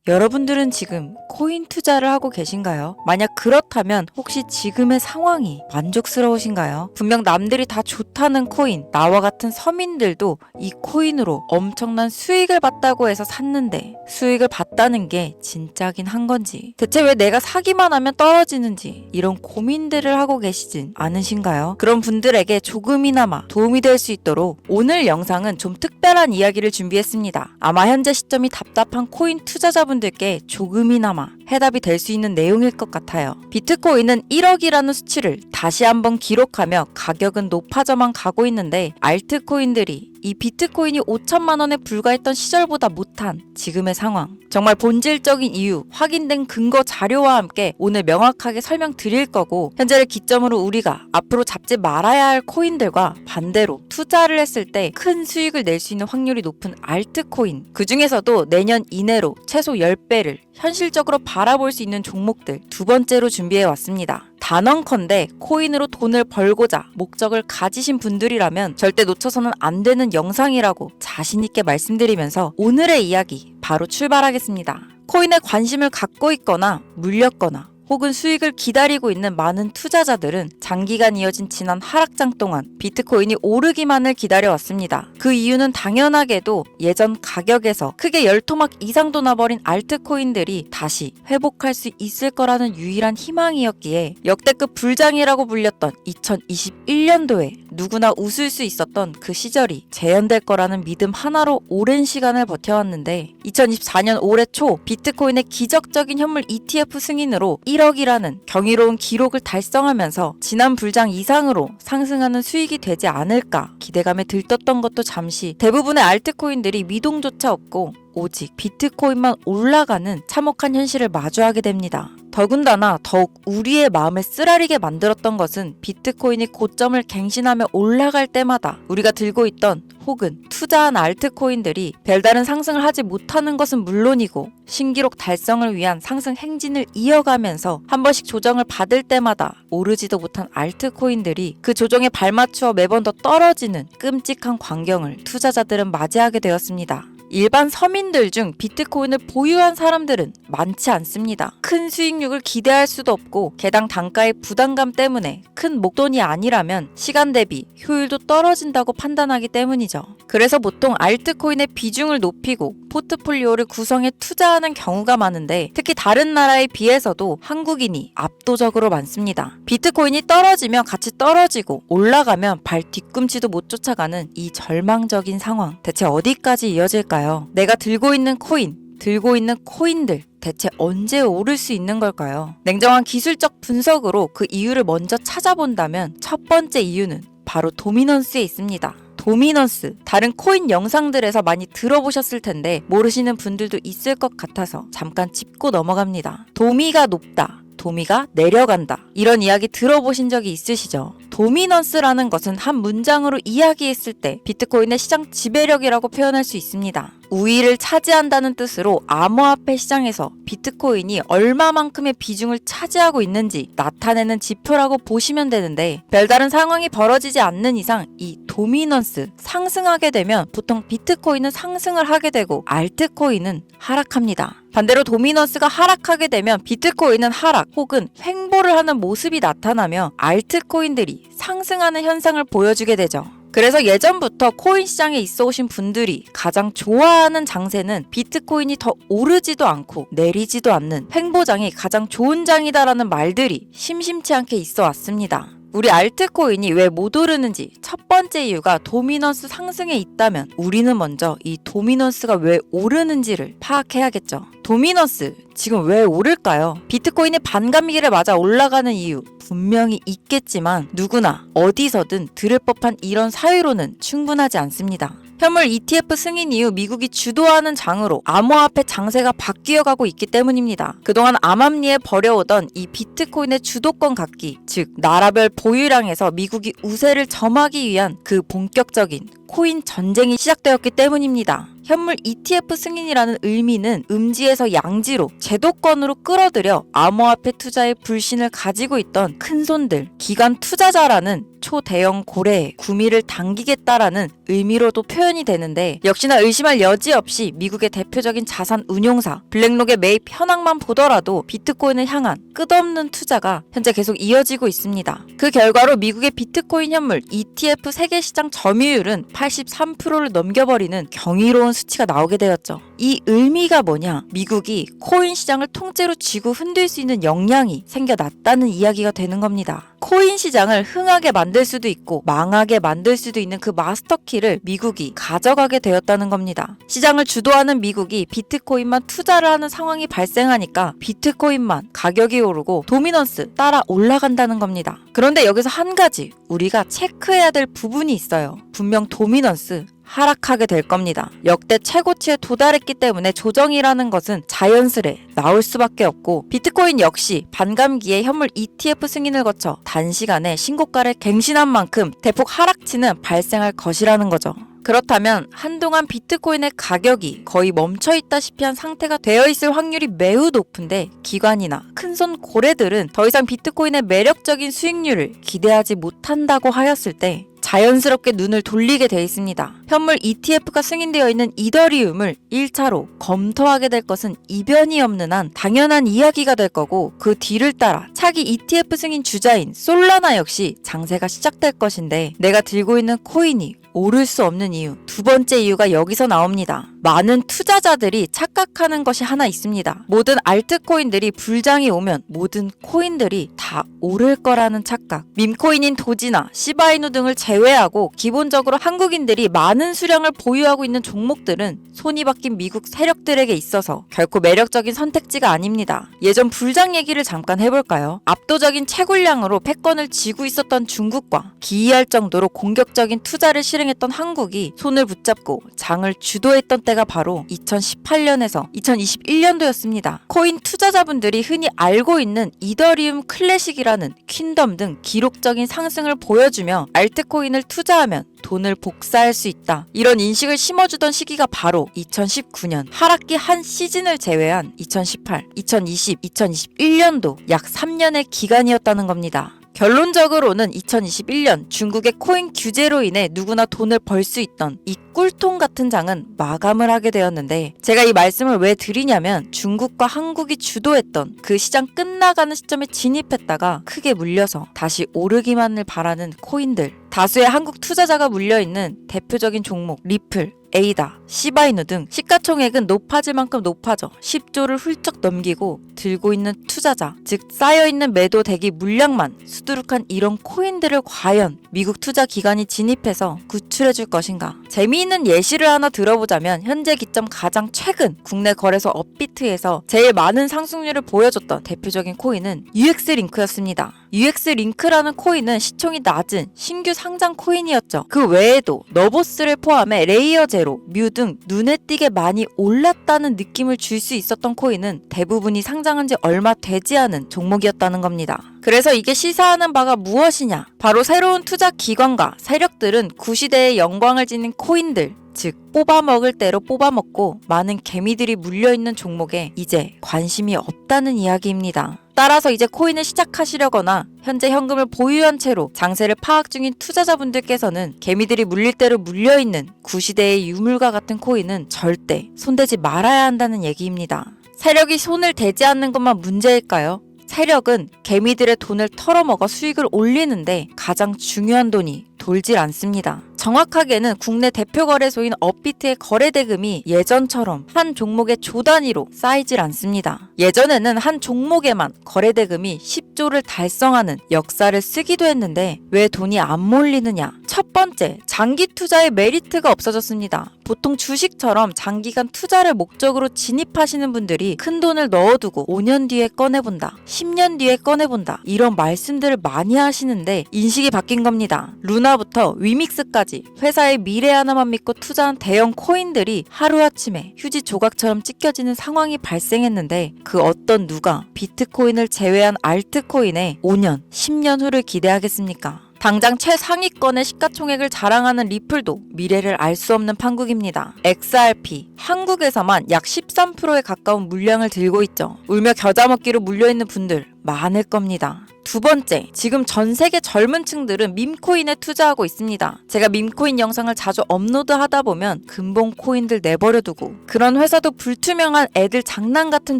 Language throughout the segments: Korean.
여러분들은 지금 코인 투자를 하고 계신가요? 만약 그렇다면 혹시 지금의 상황이 만족스러우신가요? 분명 남들이 다 좋다는 코인, 나와 같은 서민들도 이 코인으로 엄청난 수익을 봤다고 해서 샀는데 수익을 봤다는 게 진짜긴 한 건지, 대체 왜 내가 사기만 하면 떨어지는지 이런 고민들을 하고 계시진 않으신가요? 그런 분들에게 조금이나마 도움이 될 수 있도록 오늘 영상은 좀 특별한 이야기를 준비했습니다. 아마 현재 시점이 답답한 코인 투자자분들께 조금이나마 해답이 될 수 있는 내용일 것 같아요. 비트코인은 1억이라는 수치를 다시 한번 기록하며 가격은 높아져만 가고 있는데, 알트코인들이 이 비트코인이 5천만 원에 불과했던 시절보다 못한 지금의 상황, 정말 본질적인 이유, 확인된 근거 자료와 함께 오늘 명확하게 설명드릴 거고, 현재를 기점으로 우리가 앞으로 잡지 말아야 할 코인들과 반대로 투자를 했을 때 큰 수익을 낼 수 있는 확률이 높은 알트코인, 그 중에서도 내년 이내로 최소 10배를 현실적으로 바라볼 수 있는 종목들 두 번째로 준비해 왔습니다. 단언컨대 코인으로 돈을 벌고자 목적을 가지신 분들이라면 절대 놓쳐서는 안 되는 영상이라고 자신있게 말씀드리면서 오늘의 이야기 바로 출발하겠습니다. 코인에 관심을 갖고 있거나 물렸거나 혹은 수익을 기다리고 있는 많은 투자자들은 장기간 이어진 지난 하락장 동안 비트코인이 오르기만을 기다려왔습니다. 그 이유는 당연하게도 예전 가격에서 크게 10토막 이상도 나버린 알트코인들이 다시 회복할 수 있을 거라는 유일한 희망이었기에 역대급 불장이라고 불렸던 2021년도에 누구나 웃을 수 있었던 그 시절이 재현될 거라는 믿음 하나로 오랜 시간을 버텨왔는데, 2024년 올해 초 비트코인의 기적적인 현물 ETF 승인으로 1억이라는 경이로운 기록을 달성하면서 지난 불장 이상으로 상승하는 수익이 되지 않을까 기대감에 들떴던 것도 잠시 대부분의 알트코인들이 미동조차 없고 오직 비트코인만 올라가는 참혹한 현실을 마주하게 됩니다. 더군다나 더욱 우리의 마음을 쓰라리게 만들었던 것은 비트코인이 고점을 갱신하며 올라갈 때마다 우리가 들고 있던 혹은 투자한 알트코인들이 별다른 상승을 하지 못하는 것은 물론이고 신기록 달성을 위한 상승 행진을 이어가면서 한 번씩 조정을 받을 때마다 오르지도 못한 알트코인들이 그 조정에 발맞추어 매번 더 떨어지는 끔찍한 광경을 투자자들은 맞이하게 되었습니다. 일반 서민들 중 비트코인을 보유한 사람들은 많지 않습니다. 큰 수익률을 기대할 수도 없고 개당 단가의 부담감 때문에 큰 목돈이 아니라면 시간 대비 효율도 떨어진다고 판단하기 때문이죠. 그래서 보통 알트코인의 비중을 높이고 포트폴리오를 구성해 투자하는 경우가 많은데, 특히 다른 나라에 비해서도 한국인이 압도적으로 많습니다. 비트코인이 떨어지면 같이 떨어지고 올라가면 발 뒤꿈치도 못 쫓아가는 이 절망적인 상황, 대체 어디까지 이어질까요? 내가 들고 있는 코인, 들고 있는 코인들 대체 언제 오를 수 있는 걸까요? 냉정한 기술적 분석으로 그 이유를 먼저 찾아본다면 첫 번째 이유는 바로 도미넌스에 있습니다. 도미넌스, 다른 코인 영상들에서 많이 들어보셨을 텐데 모르시는 분들도 있을 것 같아서 잠깐 짚고 넘어갑니다. 도미가 높다, 도미가 내려간다, 이런 이야기 들어보신 적이 있으시죠? 도미넌스라는 것은 한 문장으로 이야기했을 때 비트코인의 시장 지배력이라고 표현할 수 있습니다. 우위를 차지한다는 뜻으로 암호화폐 시장에서 비트코인이 얼마만큼의 비중을 차지하고 있는지 나타내는 지표라고 보시면 되는데, 별다른 상황이 벌어지지 않는 이상 이 도미넌스, 상승하게 되면 보통 비트코인은 상승을 하게 되고 알트코인은 하락합니다. 반대로 도미넌스가 하락하게 되면 비트코인은 하락 혹은 횡보를 하는 모습이 나타나며 알트코인들이 상승하는 현상을 보여주게 되죠. 그래서 예전부터 코인 시장에 있어 오신 분들이 가장 좋아하는 장세는 비트코인이 더 오르지도 않고 내리지도 않는 횡보장이 가장 좋은 장이다라는 말들이 심심치 않게 있어 왔습니다. 우리 알트코인이 왜 못 오르는지 첫 번째 이유가 도미넌스 상승에 있다면 우리는 먼저 이 도미넌스가 왜 오르는지를 파악해야겠죠. 도미넌스, 지금 왜 오를까요? 비트코인이 반감기를 맞아 올라가는 이유 분명히 있겠지만 누구나 어디서든 들을 법한 이런 사유로는 충분하지 않습니다. 현물 ETF 승인 이후 미국이 주도하는 장으로 암호화폐 장세가 바뀌어가고 있기 때문입니다. 그동안 암암리에 벌여오던 이 비트코인의 주도권 갖기, 즉 나라별 보유량에서 미국이 우세를 점하기 위한 그 본격적인 코인 전쟁이 시작되었기 때문입니다. 현물 ETF 승인이라는 의미는 음지에서 양지로 제도권으로 끌어들여 암호화폐 투자의 불신을 가지고 있던 큰손들, 기관 투자자라는 초대형 고래의 구미를 당기겠다라는 의미로도 표현이 되는데, 역시나 의심할 여지 없이 미국의 대표적인 자산 운용사 블랙록의 매입 현황만 보더라도 비트코인을 향한 끝없는 투자가 현재 계속 이어지고 있습니다. 그 결과로 미국의 비트코인 현물 ETF 세계 시장 점유율은 83%를 넘겨버리는 경이로운 수치가 나오게 되었죠. 이 의미가 뭐냐? 미국이 코인 시장을 통째로 쥐고 흔들 수 있는 역량이 생겨났다는 이야기가 되는 겁니다. 코인 시장을 흥하게 만들 수도 있고 망하게 만들 수도 있는 그 마스터키를 미국이 가져가게 되었다는 겁니다. 시장을 주도하는 미국이 비트코인만 투자를 하는 상황이 발생하니까 비트코인만 가격이 오르고 도미넌스 따라 올라간다는 겁니다. 그런데 여기서 한 가지 우리가 체크해야 될 부분이 있어요. 분명 도미넌스 하락하게 될 겁니다. 역대 최고치에 도달했기 때문에 조정이라는 것은 자연스레 나올 수밖에 없고, 비트코인 역시 반감기에 현물 ETF 승인을 거쳐 단시간에 신고가를 갱신한 만큼 대폭 하락치는 발생할 것이라는 거죠. 그렇다면 한동안 비트코인의 가격이 거의 멈춰있다시피 한 상태가 되어 있을 확률이 매우 높은데, 기관이나 큰손 고래들은 더 이상 비트코인의 매력적인 수익률을 기대하지 못한다고 하였을 때 자연스럽게 눈을 돌리게 돼 있습니다. 현물 ETF가 승인되어 있는 이더리움을 1차로 검토하게 될 것은 이변이 없는 한 당연한 이야기가 될 거고, 그 뒤를 따라 차기 ETF 승인 주자인 솔라나 역시 장세가 시작될 것인데, 내가 들고 있는 코인이 오를 수 없는 이유, 두 번째 이유가 여기서 나옵니다. 많은 투자자들이 착각하는 것이 하나 있습니다. 모든 알트코인들이 불장이 오면 모든 코인들이 다 오를 거라는 착각. 밈코인인 도지나 시바이누 등을 제외하고 기본적으로 한국인들이 많은 수량을 보유하고 있는 종목들은 손이 바뀐 미국 세력들에게 있어서 결코 매력적인 선택지가 아닙니다. 예전 불장 얘기를 잠깐 해볼까요? 압도적인 채굴량으로 패권을 쥐고 있었던 중국과 기이할 정도로 공격적인 투자를 실행했던 한국이 손을 붙잡고 장을 주도했던 때가 바로 2018년에서 2021년도였습니다. 코인 투자자분들이 흔히 알고 있는 이더리움 클래식이라는 퀸덤 등 기록적인 상승을 보여주며 알트코인을 투자하면 돈을 복사할 수 있다, 이런 인식을 심어주던 시기가 바로 2019년, 하락기 한 시즌을 제외한 2018, 2020, 2021년도 약 3년의 기간이었다는 겁니다. 결론적으로는 2021년 중국의 코인 규제로 인해 누구나 돈을 벌 수 있던 이 꿀통 같은 장은 마감을 하게 되었는데, 제가 이 말씀을 왜 드리냐면, 중국과 한국이 주도했던 그 시장 끝나가는 시점에 진입했다가 크게 물려서 다시 오르기만을 바라는 코인들, 다수의 한국 투자자가 물려있는 대표적인 종목 리플, 에이다, 시바이누 등 시가총액은 높아질 만큼 높아져 10조를 훌쩍 넘기고 들고 있는 투자자, 즉 쌓여있는 매도 대기 물량만 수두룩한 이런 코인들을 과연 미국 투자 기관이 진입해서 구출해줄 것인가? 재미있는 예시를 하나 들어보자면, 현재 기점 가장 최근 국내 거래소 업비트에서 제일 많은 상승률을 보여줬던 대표적인 코인은 UX링크였습니다. UX링크라는 코인은 시총이 낮은 신규 상장 코인이었죠. 그 외에도 너보스를 포함해 레이어 제로, 뮤 등 눈에 띄게 많이 올랐다는 느낌을 줄 수 있었던 코인은 대부분이 상장한 지 얼마 되지 않은 종목이었다는 겁니다. 그래서 이게 시사하는 바가 무엇이냐? 바로 새로운 투자 기관과 세력들은 구시대의 영광을 지닌 코인들, 즉 뽑아먹을 대로 뽑아먹고 많은 개미들이 물려있는 종목에 이제 관심이 없다는 이야기입니다. 따라서 이제 코인을 시작하시려거나 현재 현금을 보유한 채로 장세를 파악 중인 투자자분들께서는 개미들이 물릴 대로 물려있는 구시대의 유물과 같은 코인은 절대 손대지 말아야 한다는 얘기입니다. 세력이 손을 대지 않는 것만 문제일까요? 세력은 개미들의 돈을 털어먹어 수익을 올리는데 가장 중요한 돈이 돌질 않습니다. 정확하게는 국내 대표 거래소인 업비트의 거래 대금이 예전처럼 한 종목의 조 단위로 쌓이질 않습니다. 예전에는 한 종목에만 거래 대금이 10조를 달성하는 역사를 쓰기도 했는데 왜 돈이 안 몰리느냐? 첫 번째, 장기 투자의 메리트가 없어졌습니다. 보통 주식처럼 장기간 투자를 목적으로 진입하시는 분들이 큰 돈을 넣어두고 5년 뒤에 꺼내본다, 10년 뒤에 꺼내본다, 이런 말씀들을 많이 하시는데 인식이 바뀐 겁니다. 루나부터 위믹스까지 회사의 미래 하나만 믿고 투자한 대형 코인들이 하루아침에 휴지 조각처럼 찢겨지는 상황이 발생했는데, 그 어떤 누가 비트코인을 제외한 알트코인에 5년, 10년 후를 기대하겠습니까? 당장 최상위권의 시가총액을 자랑하는 리플도 미래를 알 수 없는 판국입니다. XRP, 한국에서만 약 13%에 가까운 물량을 들고 있죠. 울며 겨자 먹기로 물려있는 분들 많을 겁니다. 두 번째, 지금 전 세계 젊은 층들은 밈코인에 투자하고 있습니다. 제가 밈코인 영상을 자주 업로드하다 보면 근본 코인들 내버려두고 그런 회사도 불투명한 애들 장난 같은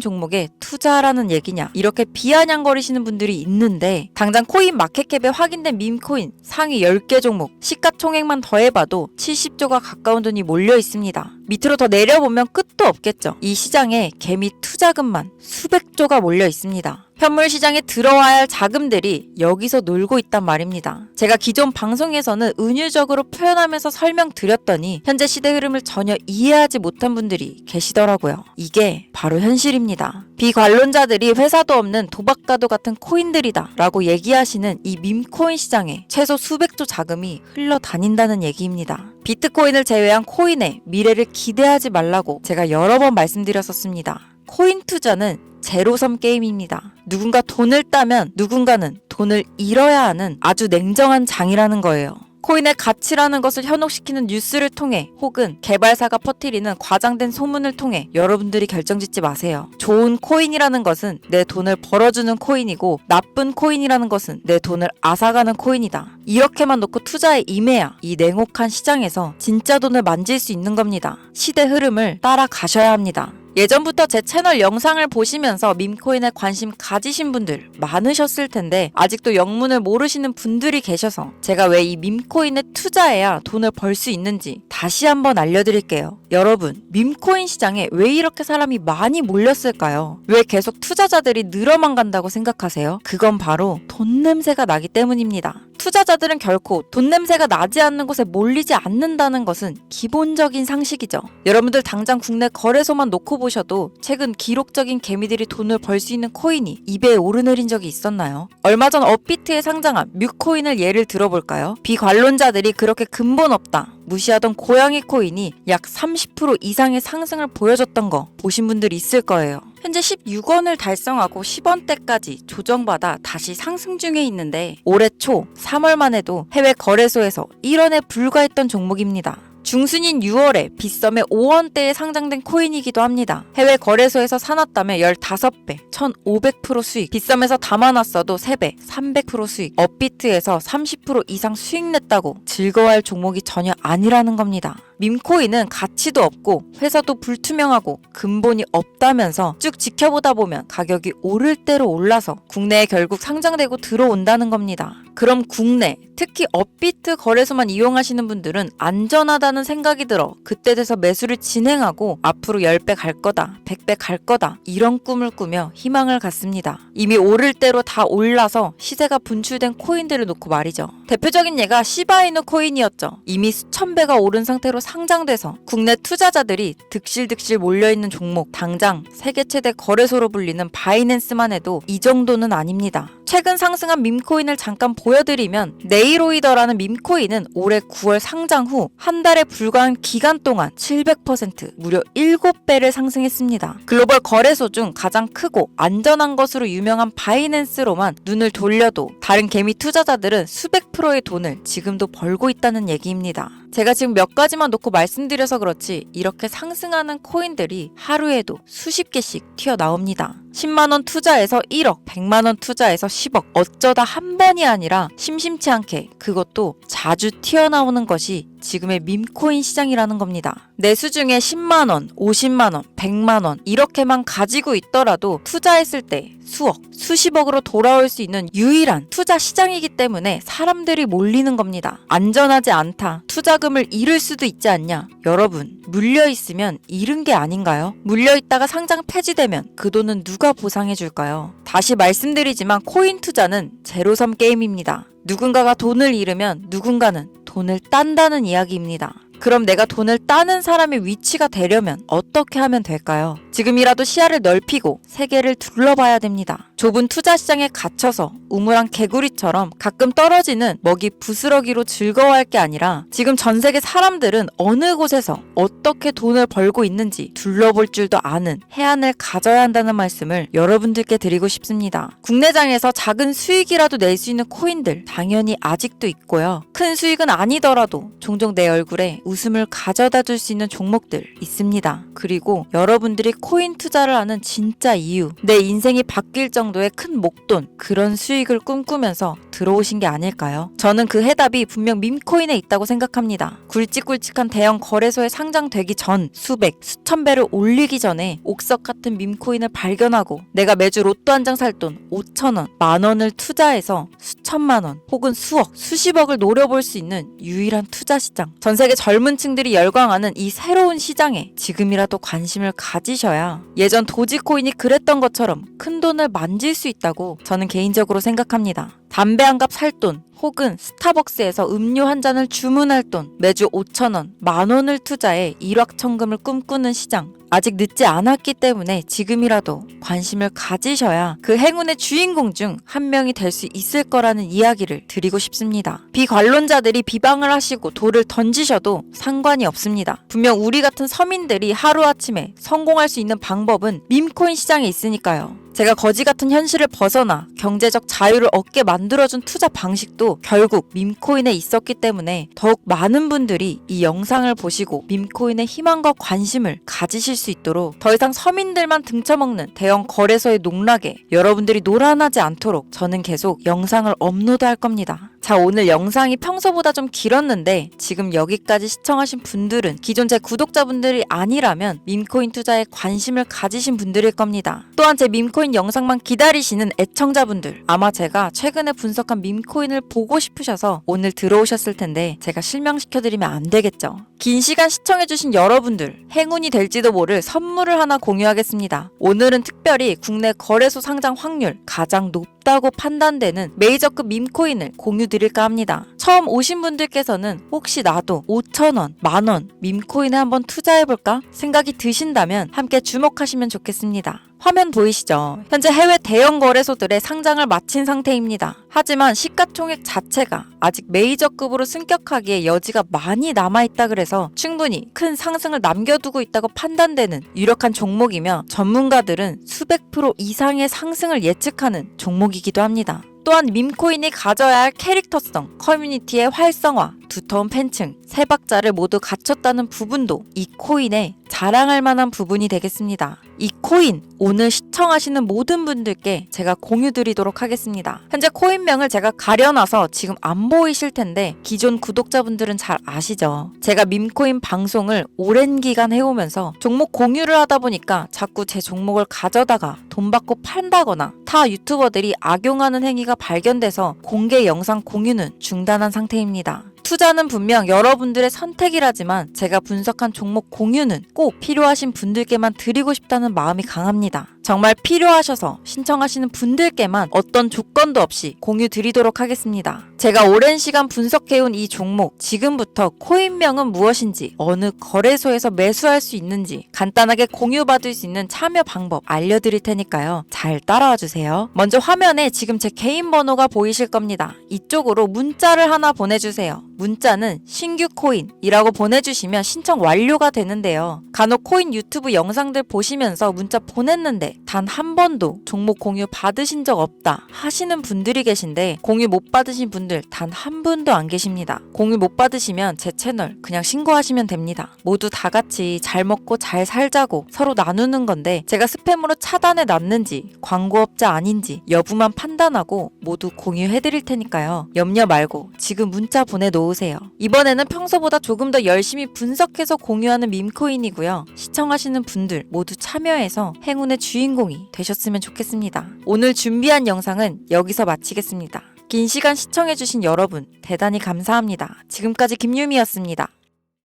종목에 투자하라는 얘기냐 이렇게 비아냥거리시는 분들이 있는데 당장 코인 마켓캡에 확인된 밈코인 상위 10개 종목 시가총액만 더해봐도 70조가 가까운 돈이 몰려 있습니다. 밑으로 더 내려보면 끝도 없겠죠. 이 시장에 개미 투자금만 수백조가 몰려 있습니다. 현물 시장에 들어와야 할 자금들이 여기서 놀고 있단 말입니다. 제가 기존 방송에서는 은유적으로 표현하면서 설명드렸더니 현재 시대 흐름을 전혀 이해하지 못한 분들이 계시더라고요. 이게 바로 현실입니다. 비관론자들이 회사도 없는 도박가도 같은 코인들이다 라고 얘기하시는 이 밈코인 시장에 최소 수백조 자금이 흘러다닌다는 얘기입니다. 비트코인을 제외한 코인의 미래를 기대하지 말라고 제가 여러 번 말씀드렸었습니다. 코인 투자는 제로섬 게임입니다. 누군가 돈을 따면 누군가는 돈을 잃어야 하는 아주 냉정한 장이라는 거예요. 코인의 가치라는 것을 현혹시키는 뉴스를 통해 혹은 개발사가 퍼뜨리는 과장된 소문을 통해 여러분들이 결정짓지 마세요. 좋은 코인이라는 것은 내 돈을 벌어주는 코인이고 나쁜 코인이라는 것은 내 돈을 앗아가는 코인이다. 이렇게만 놓고 투자에 임해야 이 냉혹한 시장에서 진짜 돈을 만질 수 있는 겁니다. 시대 흐름을 따라가셔야 합니다. 예전부터 제 채널 영상을 보시면서 밈코인에 관심 가지신 분들 많으셨을 텐데 아직도 영문을 모르시는 분들이 계셔서 제가 왜 이 밈코인에 투자해야 돈을 벌 수 있는지 다시 한번 알려드릴게요. 여러분, 밈코인 시장에 왜 이렇게 사람이 많이 몰렸을까요? 왜 계속 투자자들이 늘어만 간다고 생각하세요? 그건 바로 돈 냄새가 나기 때문입니다. 투자자들은 결코 돈 냄새가 나지 않는 곳에 몰리지 않는다는 것은 기본적인 상식이죠. 여러분들 당장 국내 거래소만 놓고 보셔도 최근 기록적인 개미들이 돈을 벌 수 있는 코인이 2배에 오르내린 적이 있었나요? 얼마 전 업비트에 상장한 뮤코인을 예를 들어볼까요? 비관론자들이 그렇게 근본 없다 무시하던 고양이 코인이 약 30% 이상의 상승을 보여줬던 거 보신 분들 있을 거예요. 현재 16원을 달성하고 10원대까지 조정받아 다시 상승 중에 있는데 올해 초 3월만 해도 해외 거래소에서 1원에 불과했던 종목입니다. 중순인 6월에 빗썸에 5원대에 상장된 코인이기도 합니다. 해외 거래소에서 사놨다면 15배, 1500% 수익, 빗썸에서 담아놨어도 3배, 300% 수익, 업비트에서 30% 이상 수익 냈다고 즐거워할 종목이 전혀 아니라는 겁니다. 밈코인은 가치도 없고 회사도 불투명하고 근본이 없다면서 쭉 지켜보다 보면 가격이 오를 대로 올라서 국내에 결국 상장되고 들어온다는 겁니다. 그럼 국내, 특히 업비트 거래소만 이용하시는 분들은 안전하다는 생각이 들어 그때 돼서 매수를 진행하고 앞으로 10배 갈 거다, 100배 갈 거다 이런 꿈을 꾸며 희망을 갖습니다. 이미 오를 대로 다 올라서 시세가 분출된 코인들을 놓고 말이죠. 대표적인 예가 시바이누 코인이었죠. 이미 수천 배가 오른 상태로 상장돼서 국내 투자자들이 득실득실 몰려있는 종목 당장 세계 최대 거래소로 불리는 바이낸스만 해도 이 정도는 아닙니다. 최근 상승한 밈코인을 잠깐 보여드리면 네이로이더라는 밈코인은 올해 9월 상장 후 한 달에 불과한 기간 동안 700% 무려 7배를 상승했습니다. 글로벌 거래소 중 가장 크고 안전한 것으로 유명한 바이낸스로만 눈을 돌려도 다른 개미 투자자들은 수백 프로의 돈을 지금도 벌고 있다는 얘기입니다. 제가 지금 몇 가지만 놓고 말씀드려서 그렇지 이렇게 상승하는 코인들이 하루에도 수십 개씩 튀어나옵니다. 10만원 투자해서 1억, 100만원 투자해서 10억, 어쩌다 한 번이 아니라 심심치 않게 그것도 자주 튀어나오는 것이 지금의 밈코인 시장이라는 겁니다. 내수 중에 10만원, 50만원, 100만원 이렇게만 가지고 있더라도 투자했을 때 수억, 수십억으로 돌아올 수 있는 유일한 투자 시장이기 때문에 사람들이 몰리는 겁니다. 안전하지 않다. 투자금을 잃을 수도 있지 않냐. 여러분, 물려있으면 잃은 게 아닌가요? 물려있다가 상장 폐지되면 그 돈은 누가 보상해줄까요? 다시 말씀드리지만 코인 투자는 제로섬 게임입니다. 누군가가 돈을 잃으면 누군가는 돈을 딴다는 이야기입니다. 그럼 내가 돈을 따는 사람의 위치가 되려면 어떻게 하면 될까요? 지금이라도 시야를 넓히고 세계를 둘러봐야 됩니다. 좁은 투자 시장에 갇혀서 우물안 개구리처럼 가끔 떨어지는 먹이 부스러기로 즐거워할 게 아니라 지금 전 세계 사람들은 어느 곳에서 어떻게 돈을 벌고 있는지 둘러볼 줄도 아는 해안을 가져야 한다는 말씀을 여러분들께 드리고 싶습니다. 국내장에서 작은 수익이라도 낼 수 있는 코인들 당연히 아직도 있고요. 큰 수익은 아니더라도 종종 내 얼굴에 웃음을 가져다 줄 수 있는 종목들 있습니다. 그리고 여러분들이 코인 투자를 하는 진짜 이유, 내 인생이 바뀔 정도의 큰 목돈, 그런 수익을 꿈꾸면서 들어오신 게 아닐까요? 저는 그 해답이 분명 밈코인에 있다고 생각합니다. 굵직굵직한 대형 거래소에 상장되기 전 수백, 수천 배를 올리기 전에 옥석 같은 밈코인을 발견하고 내가 매주 로또 한 장 살 돈 5,000원, 만원을 투자해서 수천만 원 혹은 수억, 수십억을 노려볼 수 있는 유일한 투자 시장. 전 세계 젊은 층들이 열광하는 이 새로운 시장에 지금이라도 관심을 가지셔야 예전 도지코인이 그랬던 것처럼 큰 돈을 만질 수 있다고 저는 개인적으로 생각합니다. 담배 한 갑 살 돈 혹은 스타벅스에서 음료 한 잔을 주문할 돈, 매주 5,000원, 만원을 투자해 일확천금을 꿈꾸는 시장. 아직 늦지 않았기 때문에 지금이라도 관심을 가지셔야 그 행운의 주인공 중 한 명이 될 수 있을 거라는 이야기를 드리고 싶습니다. 비관론자들이 비방을 하시고 돌을 던지셔도 상관이 없습니다. 분명 우리 같은 서민들이 하루아침에 성공할 수 있는 방법은 밈코인 시장에 있으니까요. 제가 거지 같은 현실을 벗어나 경제적 자유를 얻게 만들어준 투자 방식도 결국 밈코인에 있었기 때문에 더욱 많은 분들이 이 영상을 보시고 밈코인의 희망과 관심을 가지실 수 있도록 더 이상 서민들만 등쳐먹는 대형 거래소의 농락에 여러분들이 노란하지 않도록 저는 계속 영상을 업로드할 겁니다. 자, 오늘 영상이 평소보다 좀 길었는데 지금 여기까지 시청하신 분들은 기존 제 구독자분들이 아니라면 밈코인 투자에 관심을 가지신 분들일 겁니다. 또한 제 밈코인 영상만 기다리시는 애청자분들, 아마 제가 최근에 분석한 밈코인을 보고 싶으셔서 오늘 들어오셨을 텐데 제가 실명시켜드리면 안 되겠죠. 긴 시간 시청해주신 여러분들, 행운이 될지도 모를 선물을 하나 공유하겠습니다. 오늘은 특별히 국내 거래소 상장 확률 가장 높다고 판단되는 메이저급 밈코인을 공유드릴까 합니다. 처음 오신 분들께서는 혹시 나도 5,000원, 만원 밈코인에 한번 투자해볼까 생각이 드신다면 함께 주목하시면 좋겠습니다. 화면 보이시죠? 현재 해외 대형 거래소들의 상장을 마친 상태입니다. 하지만 시가총액 자체가 아직 메이저급으로 승격하기에 여지가 많이 남아있다 그래서 충분히 큰 상승을 남겨두고 있다고 판단되는 유력한 종목이며 전문가들은 수백 프로 이상의 상승을 예측하는 종목이기도 합니다. 또한 밈코인이 가져야 할 캐릭터성, 커뮤니티의 활성화, 두터운 팬층, 세 박자를 모두 갖췄다는 부분도 이 코인의 자랑할 만한 부분이 되겠습니다. 이 코인 오늘 시청하시는 모든 분들께 제가 공유드리도록 하겠습니다. 현재 코인명을 제가 가려놔서 지금 안 보이실 텐데 기존 구독자분들은 잘 아시죠? 제가 밈코인 방송을 오랜 기간 해오면서 종목 공유를 하다 보니까 자꾸 제 종목을 가져다가 돈 받고 판다거나 타 유튜버들이 악용하는 행위가 발견돼서 공개 영상 공유는 중단한 상태입니다. 투자는 분명 여러분들의 선택이라지만 제가 분석한 종목 공유는 꼭 필요하신 분들께만 드리고 싶다는 마음이 강합니다. 정말 필요하셔서 신청하시는 분들께만 어떤 조건도 없이 공유 드리도록 하겠습니다. 제가 오랜 시간 분석해온 이 종목, 지금부터 코인명은 무엇인지, 어느 거래소에서 매수할 수 있는지 간단하게 공유받을 수 있는 참여 방법 알려드릴 테니까요. 잘 따라와 주세요. 먼저 화면에 지금 제 개인 번호가 보이실 겁니다. 이쪽으로 문자를 하나 보내주세요. 문자는 신규 코인이라고 보내주시면 신청 완료가 되는데요. 간혹 코인 유튜브 영상들 보시면서 문자 보냈는데 단 한 번도 종목 공유 받으신 적 없다 하시는 분들이 계신데 공유 못 받으신 분들 단 한 분도 안 계십니다. 공유 못 받으시면 제 채널 그냥 신고하시면 됩니다. 모두 다 같이 잘 먹고 잘 살자고 서로 나누는 건데 제가 스팸으로 차단해 놨는지 광고업자 아닌지 여부만 판단하고 모두 공유해드릴 테니까요. 염려 말고 지금 문자 보내놓으세요. 이번에는 평소보다 조금 더 열심히 분석해서 공유하는 밈코인이고요. 시청하시는 분들 모두 참여해서 행운의 주인공이 되셨으면 좋겠습니다. 오늘 준비한 영상은 여기서 마치겠습니다. 긴 시간 시청해주신 여러분 대단히 감사합니다. 지금까지 김유미였습니다.